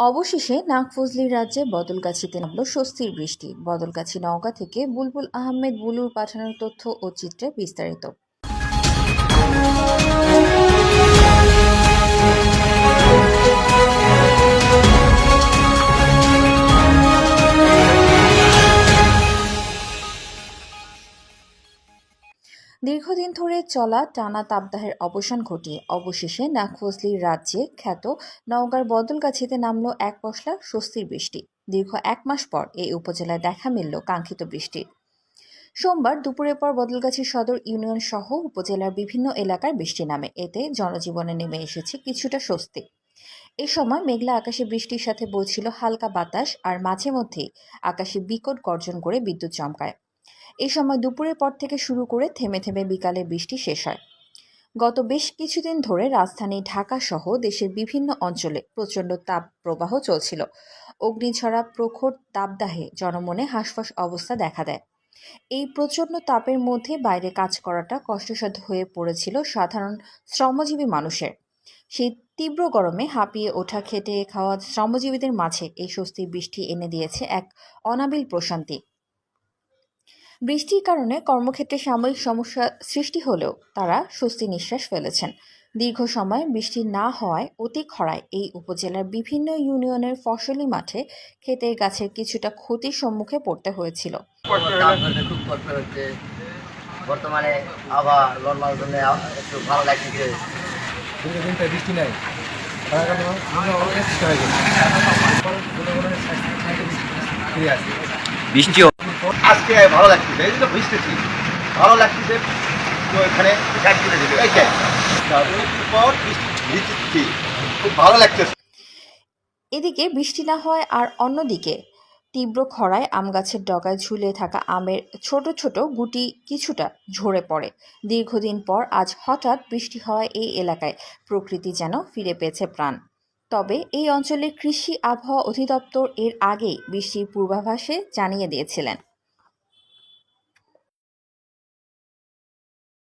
অবশেষে নাগফজলির রাজ্যে বদলগাছিতে নামল স্বস্তির বৃষ্টি। বদলগাছি নওগাঁ থেকে বুলবুল আহমেদ বুলুর পাঠানোর তথ্য ও চিত্রে বিস্তারিত। দীর্ঘদিন ধরে চলা টানা তাপদাহের অবসান ঘটিয়ে অবশেষে নাগফজলির রাজ্যে খ্যাত নওগাঁর বদলগাছিতে নামল এক পশলা স্বস্তির বৃষ্টি। দীর্ঘ ১ মাস পর এই উপজেলায় দেখা মিলল কাঙ্ক্ষিত বৃষ্টি। সোমবার দুপুরের পর বদলগাছি সদর ইউনিয়ন সহ উপজেলার বিভিন্ন এলাকার বৃষ্টি নামে। এতে জনজীবনে নেমে এসেছে কিছুটা স্বস্তি। এ সময় মেঘলা আকাশে বৃষ্টির সাথে বইছিল হালকা বাতাস, আর মাঝে মধ্যেই আকাশে বিকট গর্জন করে বিদ্যুৎ চমকায়। এই সময় দুপুরের পর থেকে শুরু করে থেমে থেমে বিকালে বৃষ্টি শেষ হয়। গত বেশ কিছুদিন ধরে রাজধানী ঢাকা সহ দেশের বিভিন্ন অঞ্চলে প্রচণ্ড তাপ প্রবাহ চলছিল। অগ্নিঝরা প্রখর তাপদাহে জনমনে হাঁসফাঁস অবস্থা দেখা দেয়। এই প্রচণ্ড তাপের মধ্যে বাইরে কাজ করাটা কষ্টসাধ্য হয়ে পড়েছিল সাধারণ শ্রমজীবী মানুষের। সেই তীব্র গরমে হাঁপিয়ে ওঠা খেটে খাওয়া শ্রমজীবীদের মাঝে এই স্বস্তির বৃষ্টি এনে দিয়েছে এক অনাবিল প্রশান্তি। বৃষ্টির কারণে কর্মক্ষেত্রে সাময়িক সমস্যা সৃষ্টি হলেও তারা স্বস্তি নিঃশ্বাস ফেলেছেন। দীর্ঘ সময় বৃষ্টি না হওয়ায় অতি খরায় এই উপজেলার বিভিন্ন ইউনিয়নের ফসলি মাঠে ক্ষেতের গাছের কিছুটা ক্ষতির সম্মুখে পড়তে হয়েছিল। খুব কষ্ট হচ্ছে বর্তমানে। আবার নর্মাল জন্য একটু ভালো লাগছে। দীর্ঘদিনটা বৃষ্টি নাই, বৃষ্টি আজকে ভালো লাগছে, এই জন্য বুঝতেছি ভালো লাগছে। তো এখানে পর বৃষ্টি খুব ভালো লাগছে। এদিকে বৃষ্টি না হয় আর অন্যদিকে তীব্র খরায় আম গাছের ডগায় ঝুলে থাকা আমের ছোট ছোট গুটি কিছুটা ঝরে পড়ে। দীর্ঘদিন পর আজ হঠাৎ বৃষ্টি হওয়ায় এই এলাকায় প্রকৃতি যেন ফিরে পেয়েছে প্রাণ। তবে এই অঞ্চলের কৃষি আবহাওয়া অধিদপ্তর এর আগেই বৃষ্টির পূর্বাভাসে জানিয়ে দিয়েছিলেন।